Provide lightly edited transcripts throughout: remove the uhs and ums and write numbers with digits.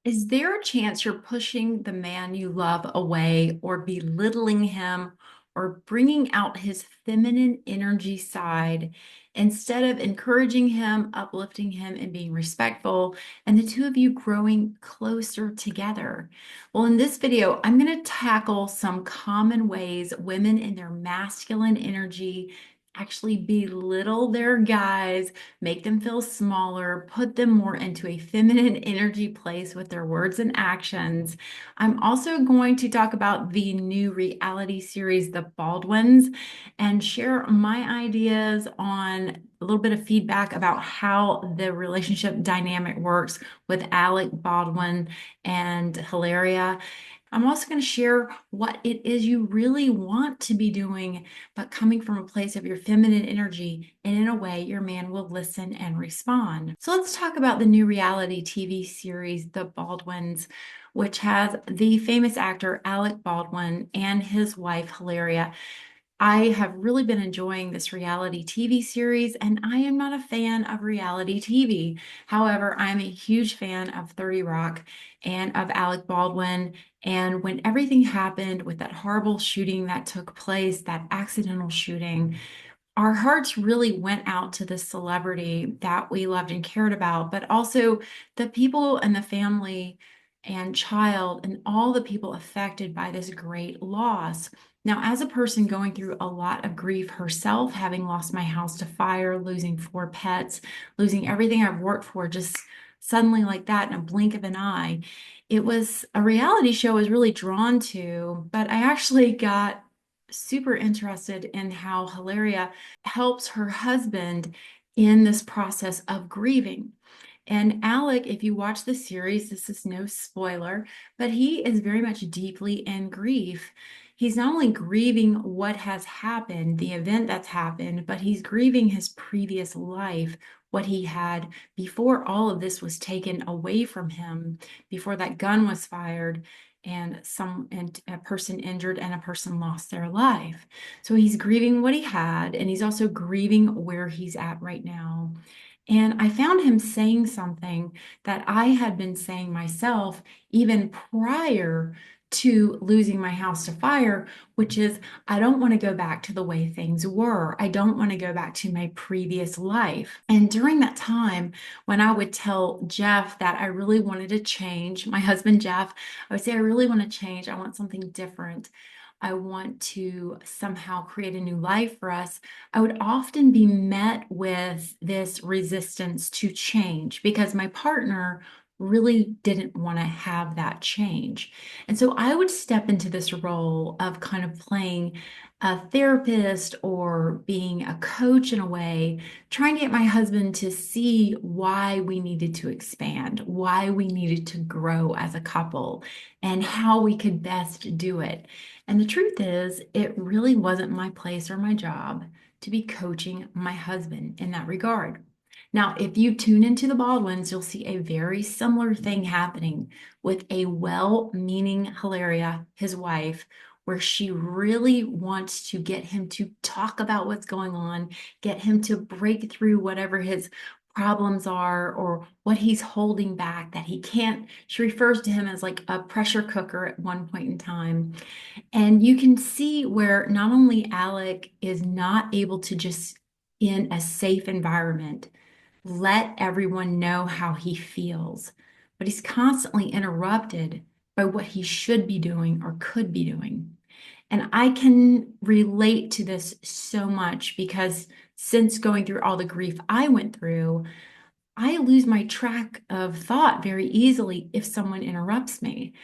Is there a chance you're pushing the man you love away or belittling him or bringing out his feminine energy side instead of encouraging him, uplifting him, and being respectful, and the two of you growing closer together? Well, in this video, I'm going to tackle some common ways women in their masculine energy actually belittle their guys, make them feel smaller, put them more into a feminine energy place with their words and actions. I'm also going to talk about the new reality series, The Baldwins, and share my ideas on a little bit of feedback about how the relationship dynamic works with Alec Baldwin and Hilaria. I'm also going to share what it is you really want to be doing, but coming from a place of your feminine energy, and in a way your man will listen and respond. So let's talk about the new reality TV series, The Baldwins, which has the famous actor Alec Baldwin and his wife Hilaria. I have really been enjoying this reality TV series, and I am not a fan of reality TV. However, I'm a huge fan of 30 Rock and of Alec Baldwin. And when everything happened with that horrible shooting that took place, that accidental shooting, our hearts really went out to the celebrity that we loved and cared about, but also the people and the family and child and all the people affected by this great loss. Now, as a person going through a lot of grief herself, having lost my house to fire, losing 4 pets, losing everything I've worked for just suddenly like that in a blink of an eye, it was a reality show I was really drawn to, but I actually got super interested in how Hilaria helps her husband in this process of grieving. And Alec, if you watch the series, this is no spoiler, but he is very much deeply in grief. He's not only grieving what has happened, the event that's happened, but he's grieving his previous life, what he had before all of this was taken away from him, before that gun was fired and a person injured and a person lost their life. So he's grieving what he had, and he's also grieving where he's at right now. And I found him saying something that I had been saying myself even prior to losing my house to fire, which is I don't want to go back to the way things were. I don't want to go back to my previous life. And during that time, when I would tell Jeff that I really wanted to change, my husband Jeff, I would say, I really want to change. I want something different. I want to somehow create a new life for us. I would often be met with this resistance to change because my partner really didn't want to have that change. And so I would step into this role of kind of playing a therapist or being a coach in a way, trying to get my husband to see why we needed to expand, why we needed to grow as a couple, and how we could best do it. And the truth is, it really wasn't my place or my job to be coaching my husband in that regard. Now, if you tune into the Baldwins, you'll see a very similar thing happening with a well-meaning Hilaria, his wife, where she really wants to get him to talk about what's going on, get him to break through whatever his problems are or what he's holding back that he can't. She refers to him as like a pressure cooker at one point in time. And you can see where not only Alec is not able to just in a safe environment let everyone know how he feels, but he's constantly interrupted by what he should be doing or could be doing. And I can relate to this so much because since going through all the grief I went through, I lose my track of thought very easily if someone interrupts me.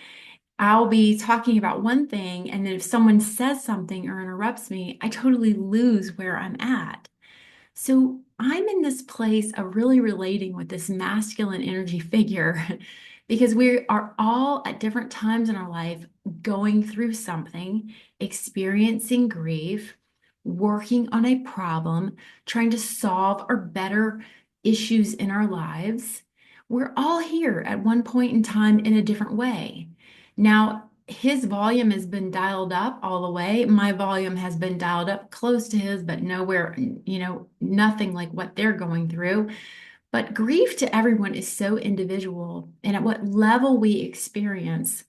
I'll be talking about one thing, and then if someone says something or interrupts me, I totally lose where I'm at. So I'm in this place of really relating with this masculine energy figure because we are all at different times in our life going through something, experiencing grief, working on a problem, trying to solve or better issues in our lives. We're all here at one point in time in a different way. Now, his volume has been dialed up all the way. My volume has been dialed up close to his, but nowhere, nothing like what they're going through. But grief to everyone is so individual, and at what level we experience,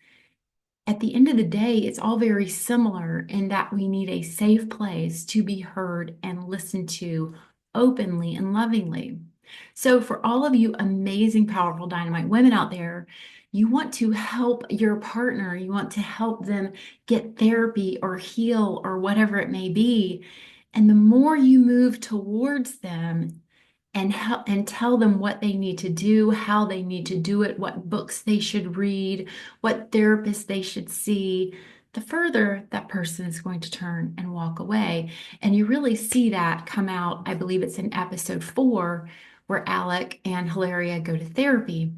at the end of the day, it's all very similar in that we need a safe place to be heard and listened to openly and lovingly. So, for all of you amazing, powerful, dynamite women out there, you want to help your partner, you want to help them get therapy or heal or whatever it may be. And the more you move towards them, and help and tell them what they need to do, how they need to do it, what books they should read, what therapists they should see, the further that person is going to turn and walk away. And you really see that come out, I believe it's in episode 4, where Alec and Hilaria go to therapy.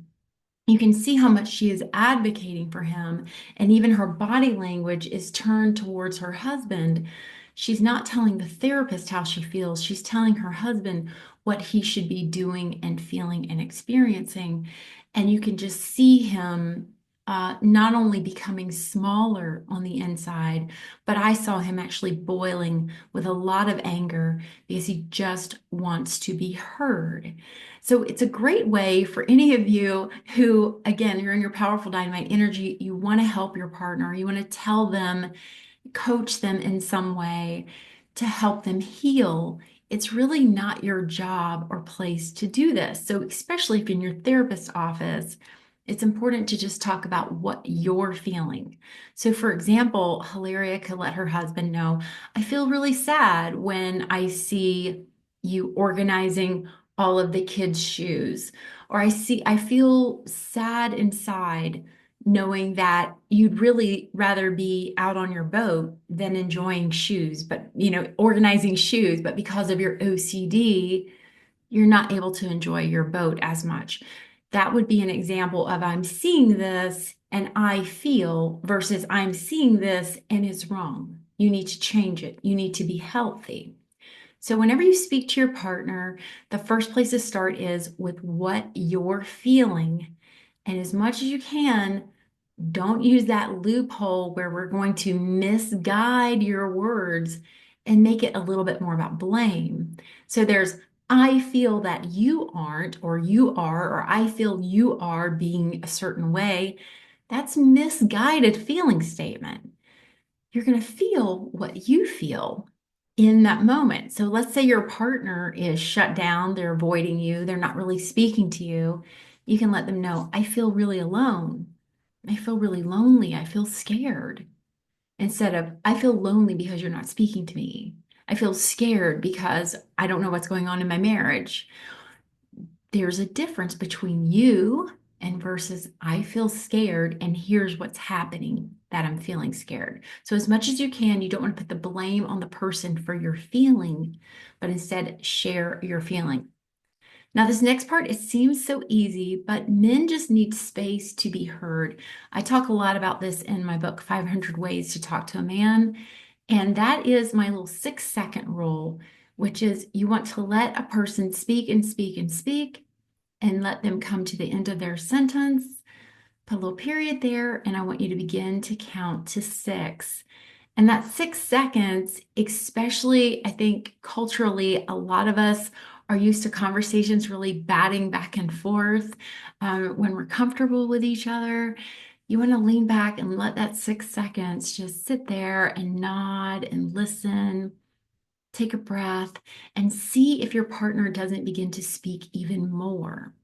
You can see how much she is advocating for him, and even her body language is turned towards her husband. She's not telling the therapist how she feels, she's telling her husband what he should be doing and feeling and experiencing. And you can just see him not only becoming smaller on the inside, but I saw him actually boiling with a lot of anger because he just wants to be heard. So it's a great way for any of you who, again, you're in your powerful dynamite energy, you want to help your partner, you want to tell them, coach them in some way to help them heal. It's really not your job or place to do this. So, especially if in your therapist's office, it's important to just talk about what you're feeling. So, for example, Hilaria could let her husband know, I feel really sad when I see you organizing all of the kids' shoes, or I feel sad inside knowing that you'd really rather be out on your boat than enjoying shoes, but organizing shoes, but because of your OCD, you're not able to enjoy your boat as much. That would be an example of I'm seeing this and I feel versus I'm seeing this and it's wrong. You need to change it. You need to be healthy. So, whenever you speak to your partner, the first place to start is with what you're feeling. And as much as you can, don't use that loophole where we're going to misguide your words and make it a little bit more about blame. So there's, I feel that you aren't, or you are, or I feel you are being a certain way. That's misguided feeling statement. You're going to feel what you feel in that moment. So let's say your partner is shut down, they're avoiding you, they're not really speaking to you. You can let them know, I feel really alone. I feel really lonely. I feel scared. Instead of, I feel lonely because you're not speaking to me. I feel scared because I don't know what's going on in my marriage. There's a difference between you and versus I feel scared and here's what's happening that I'm feeling scared. So as much as you can, you don't want to put the blame on the person for your feeling, but instead share your feeling. Now, this next part, it seems so easy, but men just need space to be heard. I talk a lot about this in my book, 500 Ways to Talk to a Man. And that is my little 6-second rule, which is you want to let a person speak and speak and speak and let them come to the end of their sentence. Put a little period there, and I want you to begin to count to 6. And that 6 seconds, especially, I think culturally, a lot of us are used to conversations really batting back and forth when we're comfortable with each other. You want to lean back and let that 6 seconds just sit there and nod and listen. Take a breath and see if your partner doesn't begin to speak even more.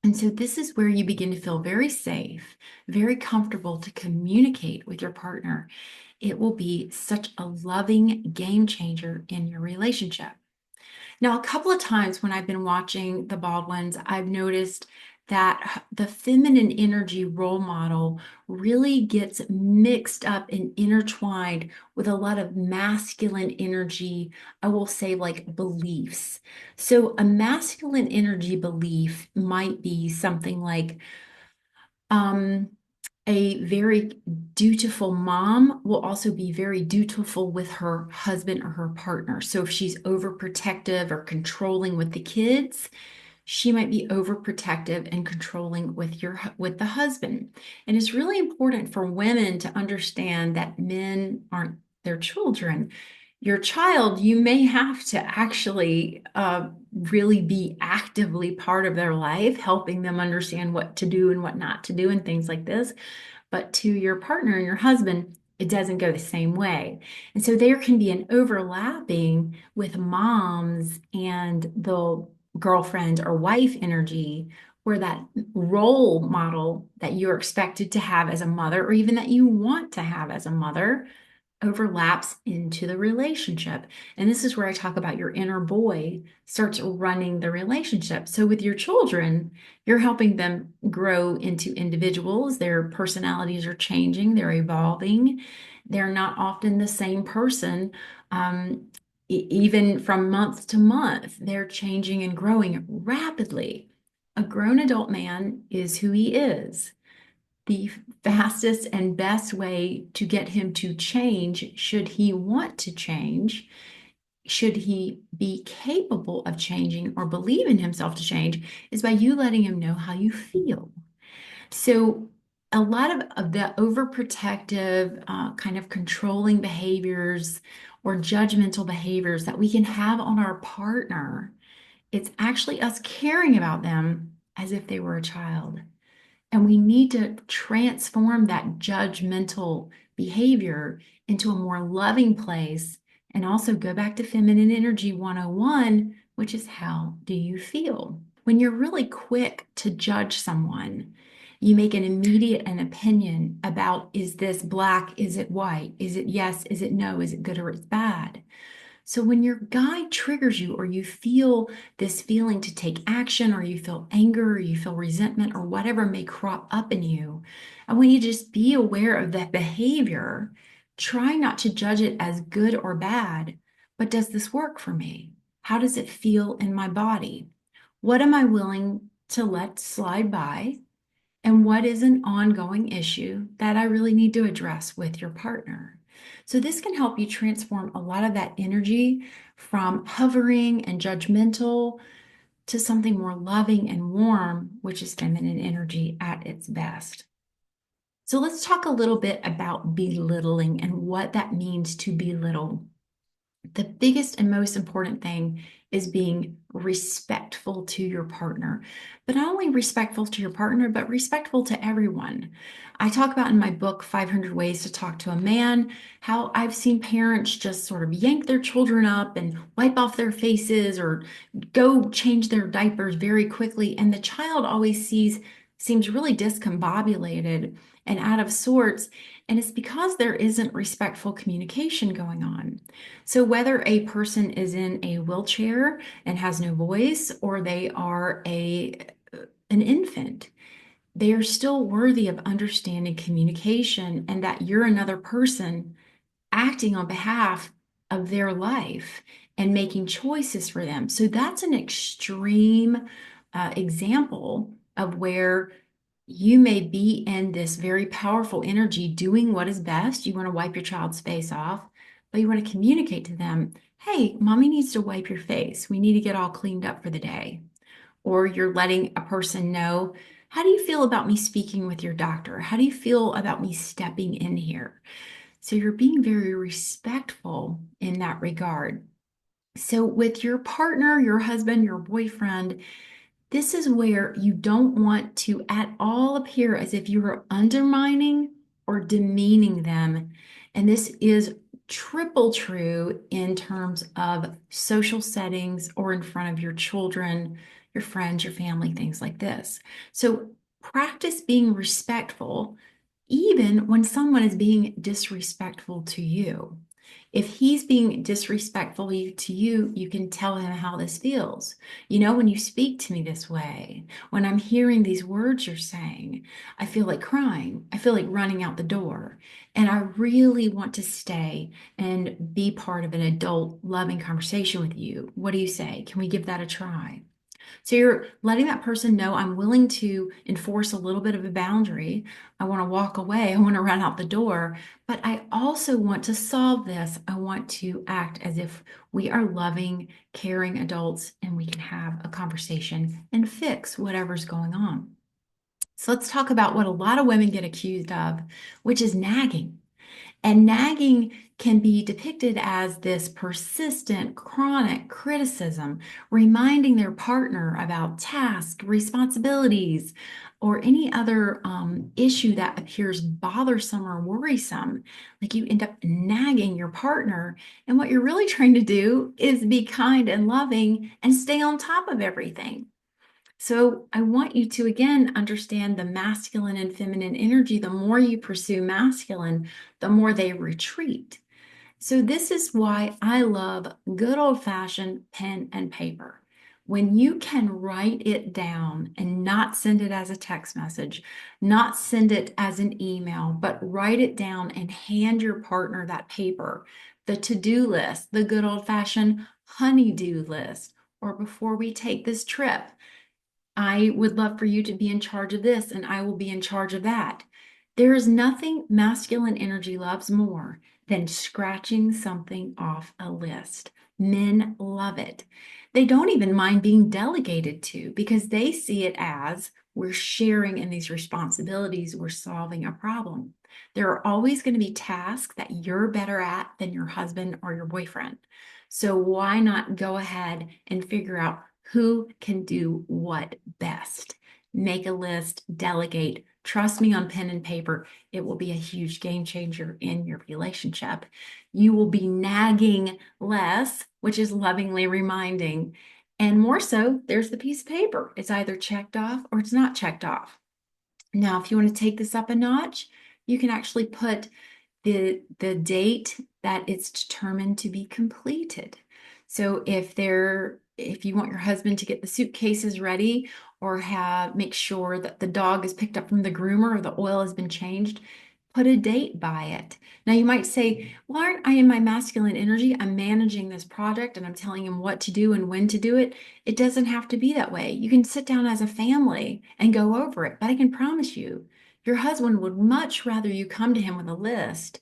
And so this is where you begin to feel very safe, very comfortable to communicate with your partner. It will be such a loving game changer in your relationship. Now, a couple of times when I've been watching the Baldwins, I've noticed that the feminine energy role model really gets mixed up and intertwined with a lot of masculine energy, I will say like beliefs. So a masculine energy belief might be something like, a very dutiful mom will also be very dutiful with her husband or her partner. So if she's overprotective or controlling with the kids, she might be overprotective and controlling with the husband. And it's really important for women to understand that men aren't their children. Your child, you may have to actually really be actively part of their life, helping them understand what to do and what not to do and things like this. But to your partner and your husband, it doesn't go the same way. And so there can be an overlapping with moms and the girlfriend or wife energy, where that role model that you're expected to have as a mother, or even that you want to have as a mother, overlaps into the relationship. And this is where I talk about your inner boy starts running the relationship. So with your children, you're helping them grow into individuals. Their personalities are changing, they're evolving. They're not often the same person. Even from month to month, they're changing and growing rapidly. A grown adult man is who he is. The fastest and best way to get him to change, should he want to change, should he be capable of changing or believe in himself to change, is by you letting him know how you feel. So, a lot of the overprotective, kind of controlling behaviors or judgmental behaviors that we can have on our partner, it's actually us caring about them as if they were a child. And we need to transform that judgmental behavior into a more loving place, and also go back to Feminine Energy 101, which is, how do you feel? When you're really quick to judge someone, you make an immediate an opinion about, is this black? Is it white? Is it yes? Is it no? Is it good or it's bad? So when your guide triggers you, or you feel this feeling to take action, or you feel anger, or you feel resentment, or whatever may crop up in you, I want you to just be aware of that behavior. Try not to judge it as good or bad, but does this work for me? How does it feel in my body? What am I willing to let slide by? And what is an ongoing issue that I really need to address with your partner? So, this can help you transform a lot of that energy from hovering and judgmental to something more loving and warm, which is feminine energy at its best. So, let's talk a little bit about belittling and what that means to belittle. The biggest and most important thing is being respectful to your partner, but not only respectful to your partner, but respectful to everyone. I talk about in my book, 500 Ways to Talk to a Man, how I've seen parents just sort of yank their children up and wipe off their faces or go change their diapers very quickly. And the child always seems really discombobulated and out of sorts. And it's because there isn't respectful communication going on. So whether a person is in a wheelchair and has no voice, or they are an infant, they are still worthy of understanding communication, and that you're another person acting on behalf of their life and making choices for them. So that's an extreme example of where you may be in this very powerful energy doing what is best. You want to wipe your child's face off, but you want to communicate to them, hey, mommy needs to wipe your face. We need to get all cleaned up for the day. Or you're letting a person know, how do you feel about me speaking with your doctor? How do you feel about me stepping in here? So you're being very respectful in that regard. So with your partner, your husband, your boyfriend, this is where you don't want to at all appear as if you are undermining or demeaning them. And this is triple true in terms of social settings or in front of your children, your friends, your family, things like this. So practice being respectful, even when someone is being disrespectful to you. If he's being disrespectful to you, you can tell him how this feels. You know, when you speak to me this way, when I'm hearing these words you're saying, I feel like crying. I feel like running out the door. And I really want to stay and be part of an adult, loving conversation with you. What do you say? Can we give that a try? So you're letting that person know, I'm willing to enforce a little bit of a boundary. I want to walk away. I want to run out the door, but I also want to solve this. I want to act as if we are loving, caring adults, and we can have a conversation and fix whatever's going on. So let's talk about what a lot of women get accused of, which is nagging. And nagging can be depicted as this persistent, chronic criticism, reminding their partner about tasks, responsibilities, or any other issue that appears bothersome or worrisome. Like you end up nagging your partner, and what you're really trying to do is be kind and loving and stay on top of everything. So I want you to again understand the masculine and feminine energy. The more you pursue masculine, the more they retreat. So this is why I love good old-fashioned pen and paper. When you can write it down and not send it as a text message, not send it as an email, but write it down and hand your partner that paper, the to-do list, the good old-fashioned honey-do list, or before we take this trip, I would love for you to be in charge of this, and I will be in charge of that. There is nothing masculine energy loves more than scratching something off a list. Men love it. They don't even mind being delegated to because they see it as we're sharing in these responsibilities, we're solving a problem. There are always going to be tasks that you're better at than your husband or your boyfriend. So why not go ahead and figure out who can do what best? Make a list, delegate. Trust me on pen and paper, it will be a huge game changer in your relationship. You will be nagging less, which is lovingly reminding. And more so, there's the piece of paper. It's either checked off or it's not checked off. Now, if you want to take this up a notch, you can actually put the date that it's determined to be completed. So if you want your husband to get the suitcases ready or make sure that the dog is picked up from the groomer or the oil has been changed, put a date by it. Now you might say, well, aren't I in my masculine energy? I'm managing this project and I'm telling him what to do and when to do it. It doesn't have to be that way. You can sit down as a family and go over it, but I can promise you, your husband would much rather you come to him with a list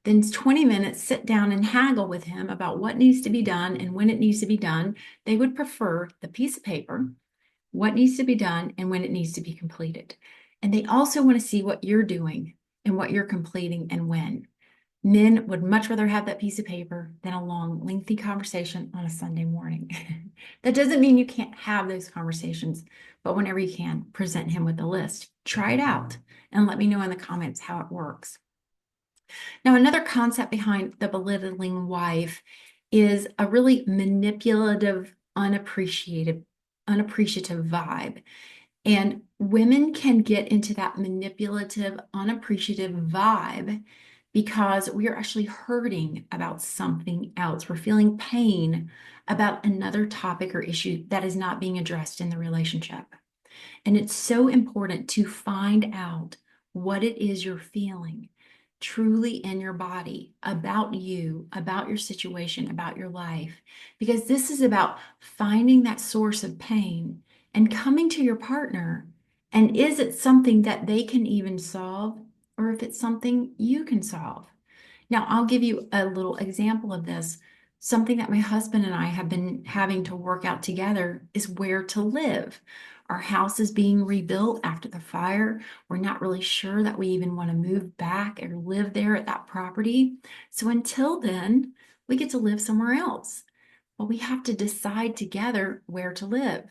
than 20 minutes sit down and haggle with him about what needs to be done and when it needs to be done. They would prefer the piece of paper, what needs to be done, and when it needs to be completed. And they also want to see what you're doing and what you're completing and when. Men would much rather have that piece of paper than a long, lengthy conversation on a Sunday morning. That doesn't mean you can't have those conversations, but whenever you can, present him with a list. Try it out and let me know in the comments how it works. Now, another concept behind the belittling wife is a really manipulative, unappreciative vibe. And women can get into that manipulative, unappreciative vibe because we are actually hurting about something else. We're feeling pain about another topic or issue that is not being addressed in the relationship. And it's so important to find out what it is you're feeling truly in your body about you, about your situation, about your life, because this is about finding that source of pain and coming to your partner. And is it something that they can even solve, or if it's something you can solve? Now, I'll give you a little example of this. Something that my husband and I have been having to work out together is where to live. Our house is being rebuilt after the fire. We're not really sure that we even want to move back or live there at that property. So until then, we get to live somewhere else. But we have to decide together where to live.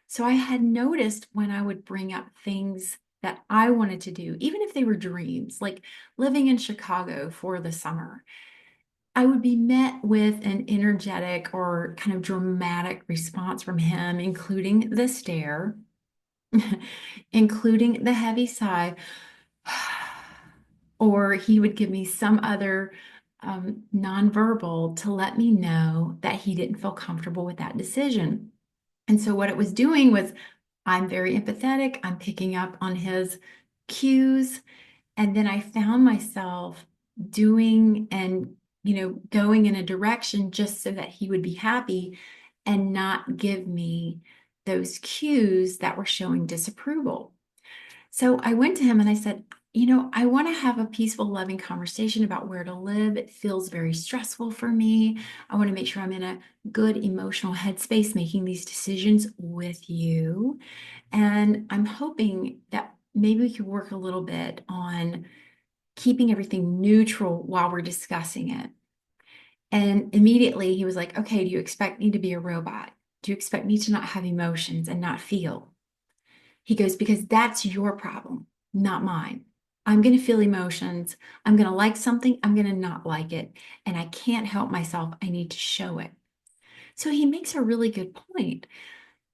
So I had noticed when I would bring up things that I wanted to do, even if they were dreams, like living in Chicago for the summer, I would be met with an energetic or kind of dramatic response from him, including the stare, including the heavy sigh, or he would give me some other nonverbal to let me know that he didn't feel comfortable with that decision. And so what it was doing was, I'm very empathetic. I'm picking up on his cues. And then I found myself doing and, going in a direction just so that he would be happy and not give me those cues that were showing disapproval. So I went to him and I said, I want to have a peaceful, loving conversation about where to live. It feels very stressful for me. I want to make sure I'm in a good emotional headspace making these decisions with you. And I'm hoping that maybe we could work a little bit on keeping everything neutral while we're discussing it. And immediately he was like, okay, do you expect me to be a robot? Do you expect me to not have emotions and not feel? He goes, because that's your problem, not mine. I'm going to feel emotions. I'm going to like something. I'm going to not like it. And I can't help myself. I need to show it. So he makes a really good point.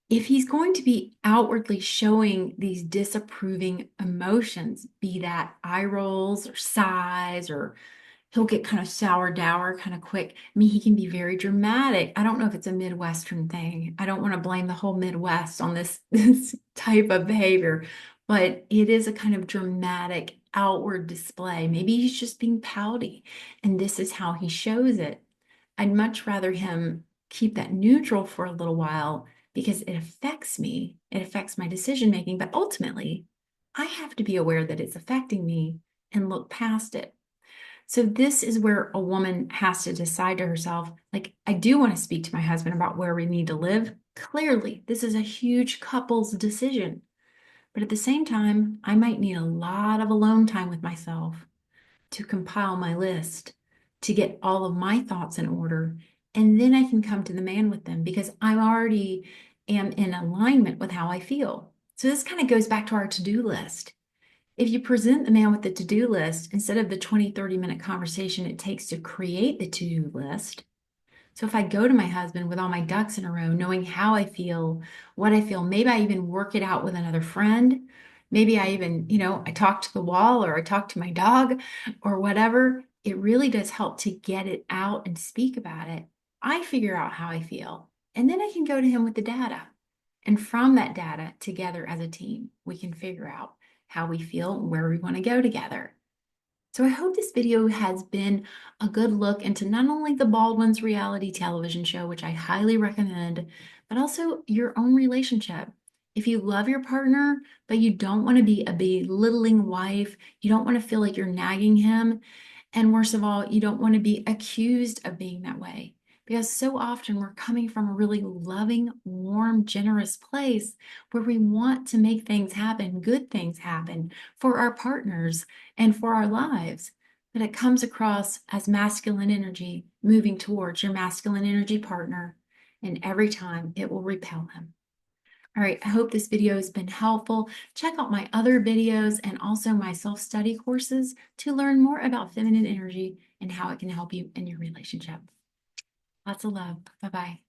If he's going to be outwardly showing these disapproving emotions, be that eye rolls or sighs, or he'll get kind of sour dour kind of quick. I mean, he can be very dramatic. I don't know if it's a Midwestern thing. I don't want to blame the whole Midwest on this type of behavior, but it is a kind of dramatic outward display. Maybe he's just being pouty, and this is how he shows it. I'd much rather him keep that neutral for a little while because it affects me. It affects my decision making, but ultimately, I have to be aware that it's affecting me and look past it. So this is where a woman has to decide to herself, like, I do want to speak to my husband about where we need to live. Clearly, this is a huge couple's decision. But at the same time, I might need a lot of alone time with myself to compile my list, to get all of my thoughts in order. And then I can come to the man with them because I already am in alignment with how I feel. So this kind of goes back to our to-do list. If you present the man with the to-do list instead of the 20, 30-minute conversation it takes to create the to-do list. So if I go to my husband with all my ducks in a row, knowing how I feel, what I feel, maybe I even work it out with another friend. Maybe I even, I talk to the wall or I talk to my dog or whatever. It really does help to get it out and speak about it. I figure out how I feel, and then I can go to him with the data. And from that data, together as a team, we can figure out how we feel and where we want to go together. So I hope this video has been a good look into not only the Baldwins reality television show, which I highly recommend, but also your own relationship. If you love your partner, but you don't want to be a belittling wife, you don't want to feel like you're nagging him, and worst of all, you don't want to be accused of being that way. Because so often we're coming from a really loving, warm, generous place where we want to make things happen, good things happen for our partners and for our lives. But it comes across as masculine energy moving towards your masculine energy partner. And every time it will repel him. All right, I hope this video has been helpful. Check out my other videos and also my self-study courses to learn more about feminine energy and how it can help you in your relationship. Lots of love. Bye-bye.